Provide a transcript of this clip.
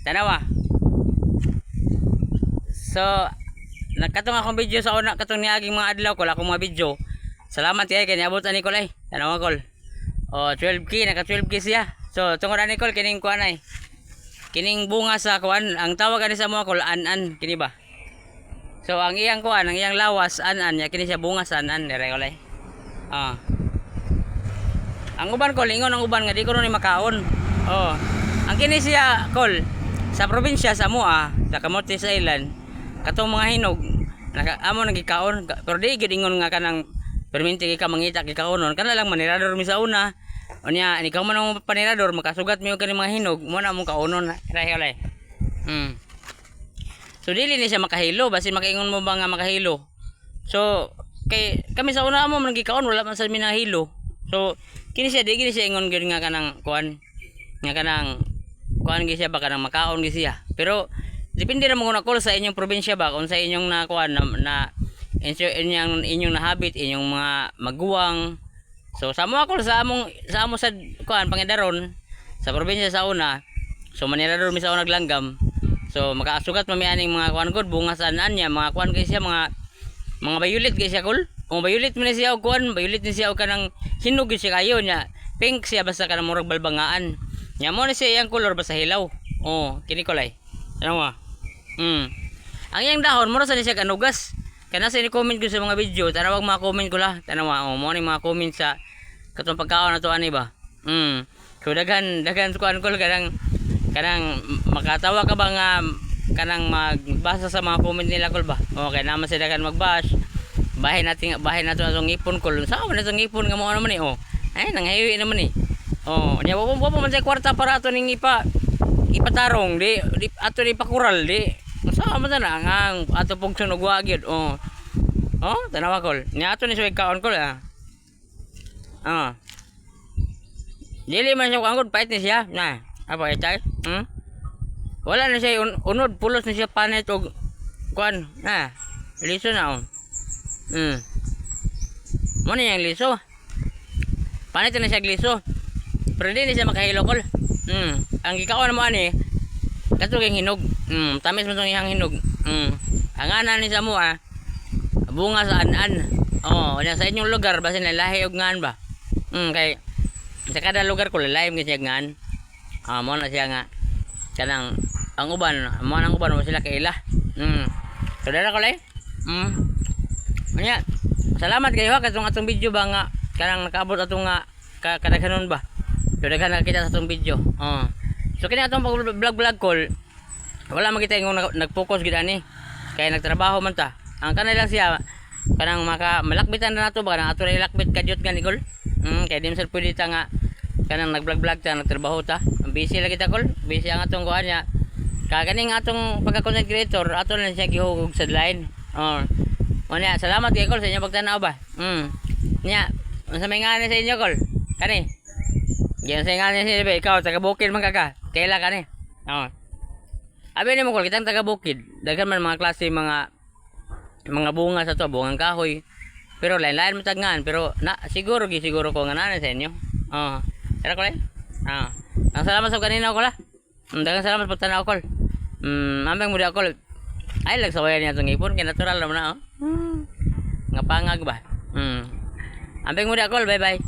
Tanawa. So, nagkatong akong video sa una katong niaging mga adlaw ko akong mga video. Salamat kay niabot ani Nicole ay. Tanawa kol. Oh, 12k naka 12k siya. So, tungod ani Nicole kining kuan ay. Kining bunga sa kuan, ang tawag ani sa mga kol an-an kini ba? So, ang iyang kuan, ang iyang lawas an-an, ya kini siya bunga sa an-an dire kolay. Ah. Ang uban kol ingon ang uban nga di ko ni makaon. Oh. Ang kini siya kol sa probinsya sa Moa, sa Camotes Island, katong mga hinog amo nagikaon pero di gid ingon nga kanang perminti ka mangita gikaonon kana lang manirador mi sa una. Unya ikaw man ang panirador makasugat mi og kani mga hinog mo na mo kaonon rahi olay. So dili ni siya makahilo basin makaingon mo ba nga makahilo. So kay kami sa una mo man gikaon wala man sa minahilo. So kini siya di gini siya ingon gyud nga kanang kuan nga kanang kuan gi siya ba kanang makaon gi siya. Pero depende ra mo kung sa inyong probinsya ba kung sa inyong na kuan na inyong nahabit inyong mga maguwang. So sa mo ako sa amo sa kuan Pangandaron sa probinsya sa una. So manirador mi sa unang langgam. So makaasugat mami aning mga kuan gud bunga sa anan niya mga kuan kay siya mga violet kay siya kul. Kung violet man siya og kuan, violet ni siya og kanang hinog siya kayo niya. Pink siya basta kanang murag balbangaan. Nya mo ni siya iyang color basta hilaw. Oh, kini kulay. Ano mo? Ang iyang dahon mura sa ni siya kanugas. Kana sa ni-comment ko sa mga video, tanawag mga comment ko la. Tanawa, mo ni mga comment sa katong pagkaon nato ani ba. So daghan kuan ko kanang makatawa ka ba nga kanang magbasa sa mga comment nila kol ba. Okay naman sa daghan magbash. Bahay nato atong ipon kol. Sa man atong ipon nga mo ano man oh. Ay nang hiwi naman Oh, nya wa man sa kwarta para ato ning ipatarong di ato ni pakural di. Sa man na ang ato pug sunog wa gyud. Oh, tanawa kol. Nya ato ni suwig kaon kol ah. Dili man siya angkod pait ni siya. Na, apa itay? Wala na siya unod pulos na siya panet og kuan. Na, liso na oh. Mo ni yang liso. Panet na siya liso. Pero di ni siya makahilo kol. Ang gikaon mo ani kato kay hinog. Tamis mo tong ihang hinog. Ang ana ni sa mo bunga sa an-an. Oh, nya sa inyong lugar basin lahi og ngan ba. Kay sa kada lugar ko lahi mo siya ngan. Mo na siya nga kanang ang uban mo sila kay ila. So dara ko lay. Nya salamat kayo katong atong video ba nga kanang nakaabot atong nga kadaghanon ba. So daghan na kita sa atong video. So kini atong vlog call. Wala makita yung nag-focus gid ani. Kaya nagtrabaho man ta. Ang kanay lang siya kanang malakbitan na nato ba kanang ato na ilakbit kadyot gani kol. Kaya dim sir pwede ta nga kanang nag-vlog ta nagtrabaho ta. Busy lagi ta kol. Busy ang atong kuan niya. Kaganing atong pagka-content creator ato na siya gihugog sa line. Unya salamat kay kol sa inyo pagtanaw ba. Nya unsa may ngani sa inyo kol? Kani. Yan sa ngani sa ba ikaw taga Bukid man ka. Kaila kani. Abi ni mo kol kitang taga Bukid. Daghan man mga klase mga bunga sa to, bungang kahoy. Pero lain-lain mo tagngan, pero siguro ko nga nana sa inyo. Tara ko ang salamat sa kanina ko la. Daghang salamat sa pagtanaw kol. Ambeng mo di ako. Ay lagsawayan niya itong ipon, kaya natural naman na Nga pangag ba. Ambeng mo di ako, bye bye.